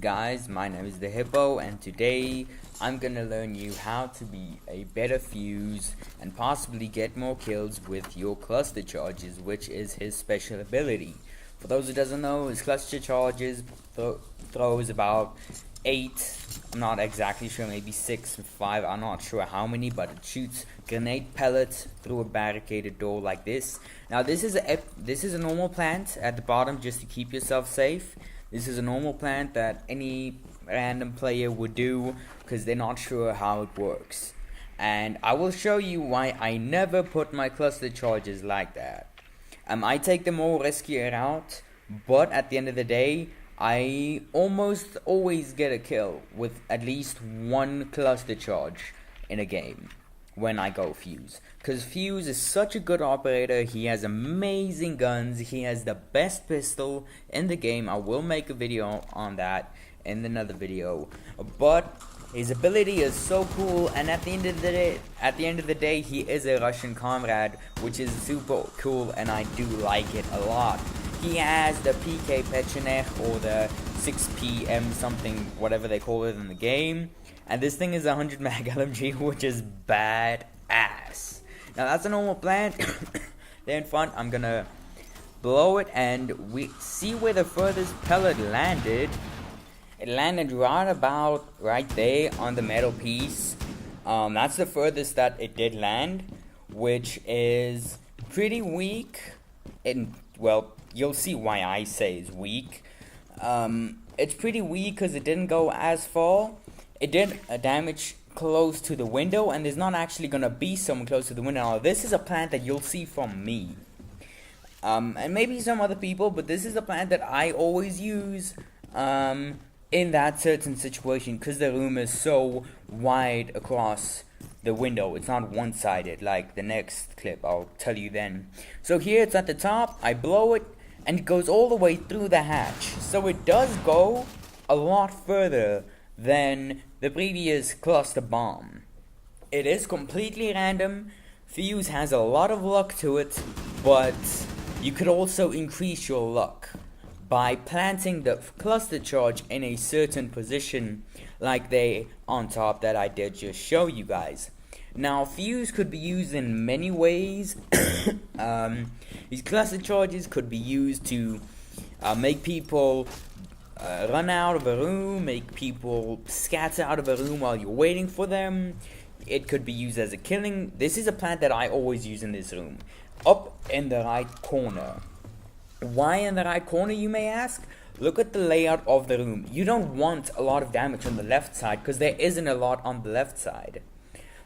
guys, my name is the Hippo, and today I'm gonna learn you how to be a better Fuze and possibly get more kills with your cluster charges, which is his special ability. For those who doesn't know, his cluster charges throws about 8, I'm not exactly sure, maybe 6 or 5, I'm not sure how many, but it shoots grenade pellets through a barricaded door like this. Now this is a normal plant at the bottom just to keep yourself safe. This is a normal plant that any random player would do because they're not sure how it works. And I will show you why I never put my cluster charges like that. I take the more riskier route, but at the end of the day, I almost always get a kill with at least one cluster charge in a game when I go Fuze. Because Fuze is such a good operator, he has amazing guns, he has the best pistol in the game. I will make a video on that in another video. But his ability is so cool, and at the end of the day, he is a Russian comrade, which is super cool, and I do like it a lot. He has the PK Pechenech or the 6PM something, whatever they call it in the game. And this thing is 100 mag LMG, which is badass. Now that's a normal plant. There in front, I'm gonna blow it, and we see where the furthest pellet landed. It landed right about right there on the metal piece. That's the furthest that it did land, which is pretty weak. And well, you'll see why I say it's weak. It's pretty weak because it didn't go as far. It did damage close to the window, and there's not actually gonna be someone close to the window. Now, this is a plant that you'll see from me, and maybe some other people, but this is a plant that I always use in that certain situation because the room is so wide across the window. It's not one-sided like the next clip. I'll tell you then. So here it's at the top. I blow it, and it goes all the way through the hatch. So it does go a lot further than the previous cluster bomb. It is completely random. Fuze has a lot of luck to it, but you could also increase your luck by planting the cluster charge in a certain position like they on top that I did just show you guys. Now Fuze could be used in many ways. These cluster charges could be used to make people run out of a room, make people scatter out of a room while you're waiting for them. It could be used as a killing. This is a plant that I always use in this room, up in the right corner. Why in the right corner, you may ask? Look at the layout of the room. You don't want a lot of damage on the left side because there isn't a lot on the left side.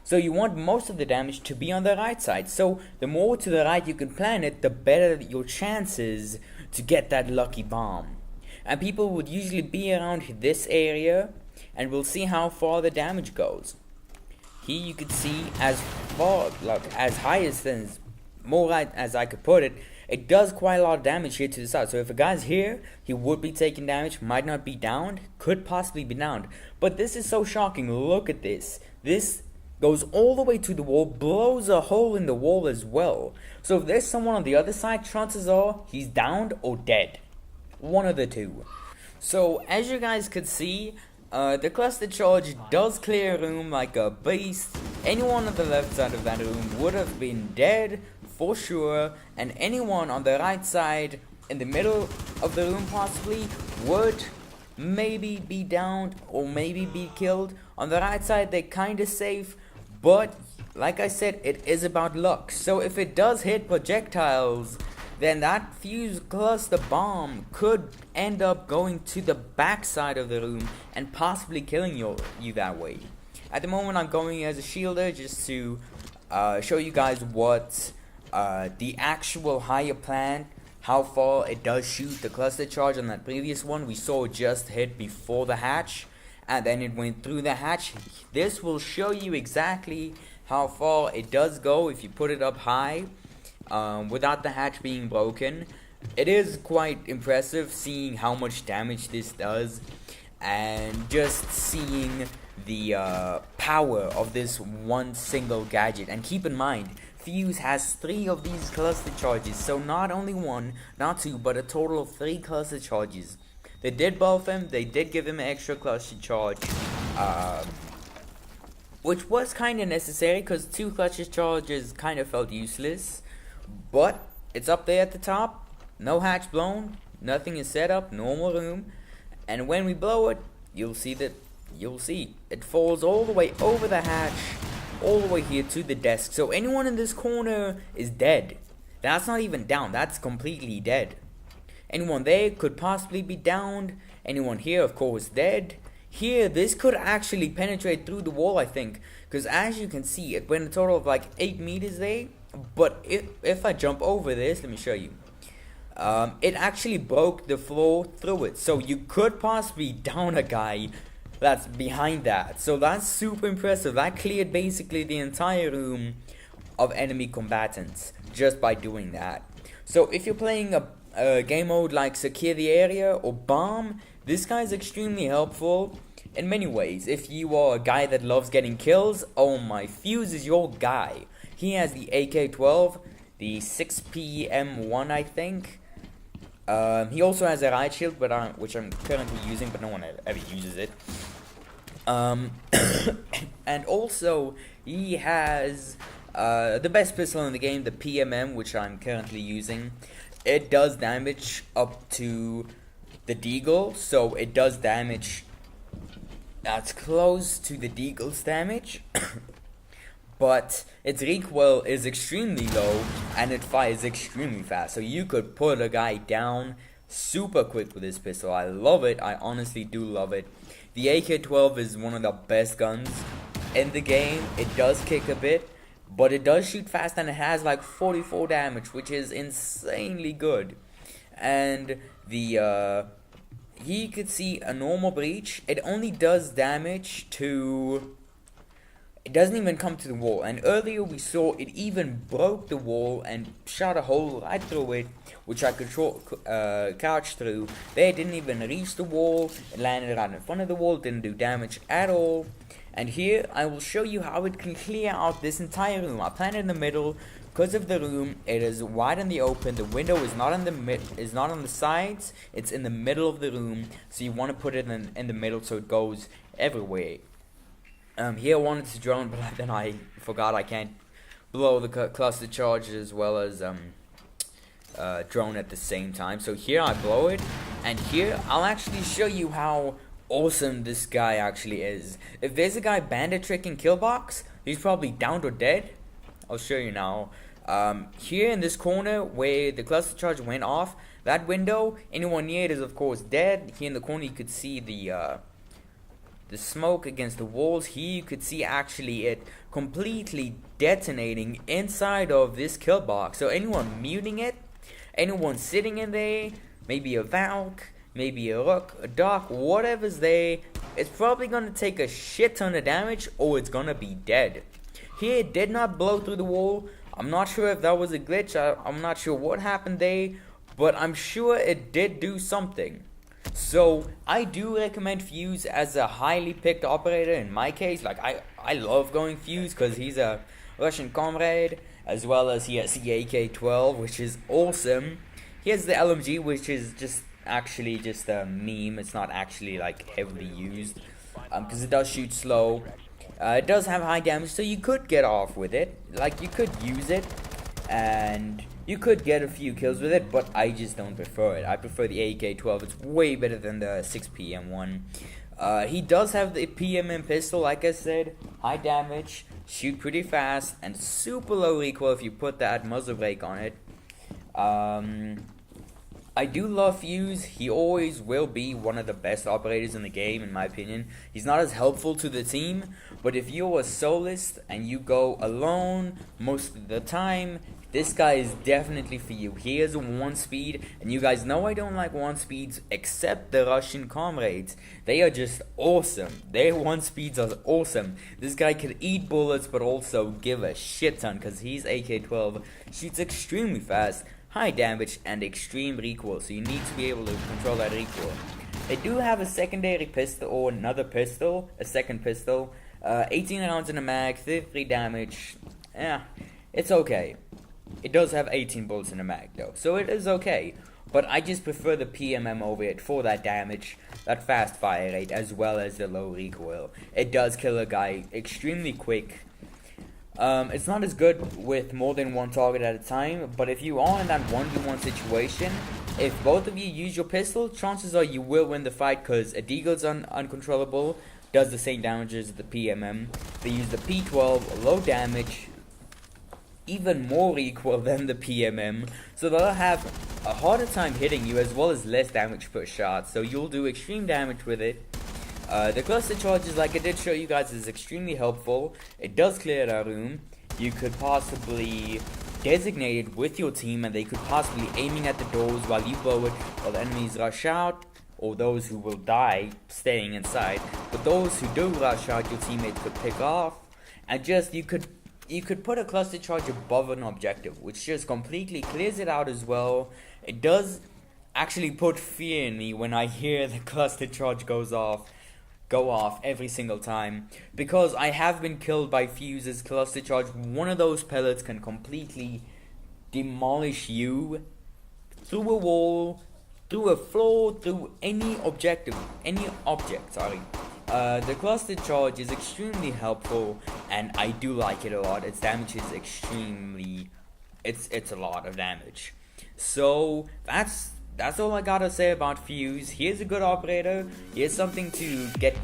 So you want most of the damage to be on the right side. So the more to the right you can plan it, the better your chances to get that lucky bomb. And people would usually be around this area, and we'll see how far the damage goes. Here you could see as far, like as high as more right as I could put it. It does quite a lot of damage here to the side. So if a guy's here, he would be taking damage, might not be downed, could possibly be downed. But this is so shocking. Look at this. This goes all the way to the wall, blows a hole in the wall as well. So if there's someone on the other side, chances are he's downed or dead. One of the two. So as you guys could see, the cluster charge does clear a room like a beast. Anyone on the left side of that room would have been dead for sure, and anyone on the right side in the middle of the room possibly would maybe be downed or maybe be killed. On the right side they're kinda safe, but like I said, it is about luck. So if it does hit projectiles, then that Fuze cluster bomb could end up going to the back side of the room and possibly killing you that way. At the moment I'm going as a shielder just to show you guys what the actual higher plant, how far it does shoot. The cluster charge on that previous one we saw just hit before the hatch, and then it went through the hatch. This will show you exactly how far it does go if you put it up high. Without the hatch being broken. It is quite impressive seeing how much damage this does, and just seeing the power of this one single gadget. And keep in mind, Fuze has 3 of these cluster charges, so not only 1, not 2, but a total of 3 cluster charges. They did buff him. They did give him an extra clutch charge, which was kind of necessary because 2 clutches charges kind of felt useless. But it's up there at the top. No hatch blown. Nothing is set up. Normal room. And when we blow it, you'll see it falls all the way over the hatch, all the way here to the desk. So anyone in this corner is dead. That's not even down. That's completely dead. Anyone there could possibly be downed. Anyone here, of course, dead. Here, this could actually penetrate through the wall, I think. Because as you can see, it went a total of like 8 meters there. But if I jump over this, let me show you. It actually broke the floor through it. So you could possibly down a guy that's behind that. So that's super impressive. That cleared basically the entire room of enemy combatants just by doing that. So if you're playing a game mode like Secure the Area or Bomb, this guy's extremely helpful in many ways. If you are a guy that loves getting kills, oh my, Fuze is your guy. He has the AK-12, the 6PM1 I think. He also has a riot shield, which I'm currently using, but no one ever uses it. And also, he has the best pistol in the game, the PMM, which I'm currently using. It does damage up to the deagle, so it does damage that's close to the deagle's damage. But its recoil is extremely low and it fires extremely fast. So you could put a guy down super quick with this pistol. I love it. I honestly do love it. The AK-12 is one of the best guns in the game. It does kick a bit, but it does shoot fast and it has like 44 damage, which is insanely good. And the he could see a normal breach. It only does damage to... It doesn't even come to the wall, and earlier we saw it even broke the wall and shot a hole right through it, which I could crouch through. There, it didn't even reach the wall. It landed right in front of the wall, didn't do damage at all. And here I will show you how it can clear out this entire room. I planted in the middle because of the room. It is wide in the open. The window is not on the sides. It's in the middle of the room. So you want to put it in the middle so it goes everywhere. Here I wanted to drone, but then I forgot I can't blow the cluster charge as well as drone at the same time. So here I blow it, and here I'll actually show you how awesome this guy actually is. If there's a guy bandit tricking killbox, he's probably downed or dead. I'll show you now. Here in this corner where the cluster charge went off, that window, anyone near it is of course dead. Here in the corner you could see the smoke against the walls. Here you could see actually it completely detonating inside of this kill box. So anyone muting it, anyone sitting in there, maybe a Valk, maybe a Rook, a Dark, whatever's there, it's probably gonna take a shit ton of damage or it's gonna be dead. Here it did not blow through the wall. I'm not sure if that was a glitch. I'm not sure what happened there, but I'm sure it did do something. So I do recommend Fuze as a highly picked operator in my case. Like I love going Fuze because he's a Russian comrade, as well as he has the AK-12, which is awesome. He has the LMG, which is just actually just a meme. It's not actually like heavily used because it does shoot slow. It does have high damage, so you could get off with it. Like you could use it and you could get a few kills with it, but I just don't prefer it. I prefer the AK-12. It's way better than the 6PM1. He does have the PMM pistol, like I said. High damage, shoot pretty fast, and super low recoil if you put that muzzle brake on it. I do love Fuze. He always will be one of the best operators in the game, in my opinion. He's not as helpful to the team, but if you're a soloist and you go alone most of the time, this guy is definitely for you. He has a 1 speed, and you guys know I don't like 1 speeds except the Russian comrades. They are just awesome. Their 1 speeds are awesome. This guy can eat bullets but also give a shit ton because he's AK-12. Shoots extremely fast, high damage, and extreme recoil, so you need to be able to control that recoil. They do have a secondary pistol or another pistol, a second pistol. 18 rounds in a mag, 33 damage. Yeah, it's okay. It does have 18 bullets in a mag though, so it is okay. but I just prefer the PMM over it for that damage, that fast fire rate, as well as the low recoil. It does kill a guy extremely quick. It's not as good with more than one target at a time, but if you are in that 1v1 situation, if both of you use your pistol, chances are you will win the fight, because a Deagle's uncontrollable, does the same damage as the PMM. They use the P12, low damage, even more recoil than the PMM, so they'll have a harder time hitting you as well as less damage per shot, so you'll do extreme damage with it. The cluster charges, like I did show you guys, is extremely helpful. It does clear that room. You could possibly designate it with your team, and they could possibly aiming at the doors while you blow it, while the enemies rush out, or those who will die staying inside. But those who do rush out, your teammates could pick off, and just you could put a cluster charge above an objective, which just completely clears it out as well. It does actually put fear in me when I hear the cluster charge go off every single time, because I have been killed by Fuze's cluster charge. One of those pellets can completely demolish you through a wall, through a floor, through any object, sorry. The cluster charge is extremely helpful, and I do like it a lot. Its damage is extremely, it's a lot of damage. So that's all I gotta say about Fuze. Here's a good operator. Here's something to get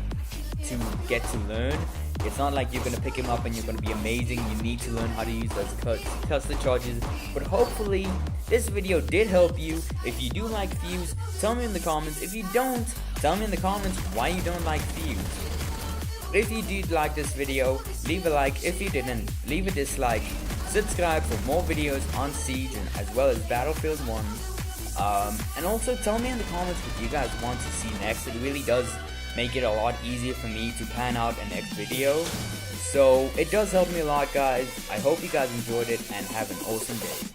to learn. It's not like you're gonna pick him up and you're gonna be amazing. You need to learn how to use those cluster charges. But hopefully this video did help you. If you do like Fuze, tell me in the comments. If you don't, tell me in the comments why you don't like Fuze. If you did like this video, leave a like. If you didn't, leave a dislike. Subscribe for more videos on Siege and as well as Battlefield 1. And also tell me in the comments what you guys want to see next. It really does make it a lot easier for me to plan out a next video. So it does help me a lot, guys. I hope you guys enjoyed it and have an awesome day.